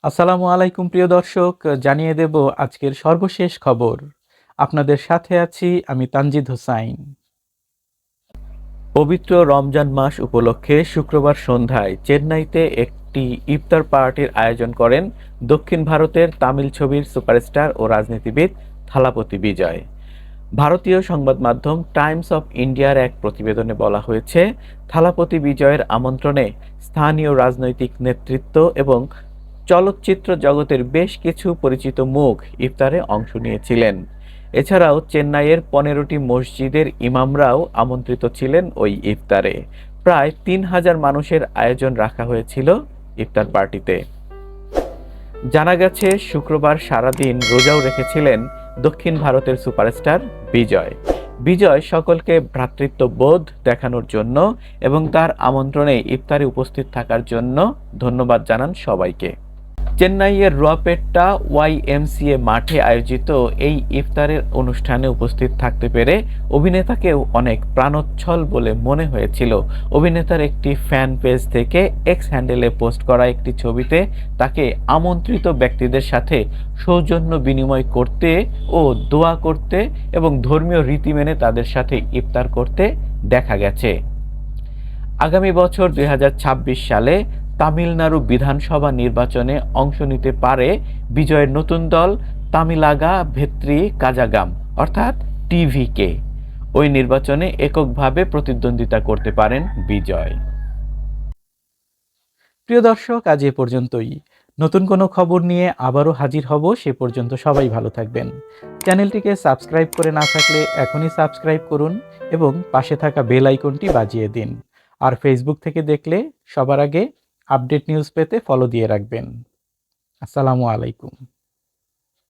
আসসালামু আলাইকুম প্রিয় দর্শক, জানিয়ে দেব আজকের সর্বশেষ খবর। আপনাদের সাথে আছি আমি তানজিদ হোসাইন। পবিত্র রমজান মাস উপলক্ষে শুক্রবার সন্ধ্যায় চেন্নাইতে একটি ইফতার পার্টির আয়োজন করেন দক্ষিণ ভারতের তামিল ছবির সুপারস্টার ও রাজনীতিবিদ থালাপতি বিজয়। ভারতীয় সংবাদ মাধ্যম টাইমস অফ ইন্ডিয়ার এক প্রতিবেদনে বলা হয়েছে, থালাপতি বিজয়ের আমন্ত্রণে স্থানীয় রাজনৈতিক নেতৃত্ব এবং চলচ্চিত্র জগতের বেশ কিছু পরিচিত মুখ ইফতারে অংশ নিয়েছিলেন। এছাড়াও চেন্নাইয়ের ১৫টি মসজিদের ইমামরাও আমন্ত্রিত ছিলেন ওই ইফতারে। প্রায় ৩,০০০ মানুষের আয়োজন রাখা হয়েছিল ইফতার পার্টিতে। জানা গেছে, শুক্রবার সারাদিন রোজাও রেখেছিলেন দক্ষিণ ভারতের সুপারস্টার বিজয়। বিজয় সকলকে ভ্রাতৃত্ববোধ দেখানোর জন্য এবং তার আমন্ত্রণে ইফতারে উপস্থিত থাকার জন্য ধন্যবাদ জানান সবাইকে। চেন্নাইয়ের রোয়াপেট্টা ওয়াইএমসিএ মাঠে আয়োজিত এই ইফতারের অনুষ্ঠানে উপস্থিত থাকতে পেরে অভিনেতাকেও অনেক প্রাণোচ্ছল বলে মনে হয়েছিল। অভিনেতার একটি ফ্যান পেজ থেকে এক্স হ্যান্ডেলে পোস্ট করা একটি ছবিতে তাকে আমন্ত্রিত ব্যক্তিদের সাথে সৌজন্য বিনিময় করতে ও দোয়া করতে এবং ধর্মীয় রীতি মেনে তাদের সাথে ইফতার করতে দেখা গেছে। আগামী বছর ২০২৬ সালে তামিলনাড়ু বিধানসভা নির্বাচনে অংশ নিতে পারে বিজয়ের নতুন দল তামিলাগা ভেত্রি কাজাগাম অর্থাৎ টিভিকে। ওই নির্বাচনে এককভাবে প্রতিদ্বন্দ্বিতা করতে পারেন বিজয়। প্রিয় দর্শক, আজ এ পর্যন্তই। নতুন কোনো খবর নিয়ে আবারও হাজির হব। সে পর্যন্ত সবাই ভালো থাকবেন। চ্যানেলটিকে সাবস্ক্রাইব করে না থাকলে এখনই সাবস্ক্রাইব করুন এবং পাশে থাকা বেল আইকনটি বাজিয়ে দিন। আর ফেসবুক থেকে দেখলে সবার আগে আপডেট নিউজ পেতে ফলো দিয়ে রাখবেন। আসসালামু আলাইকুম।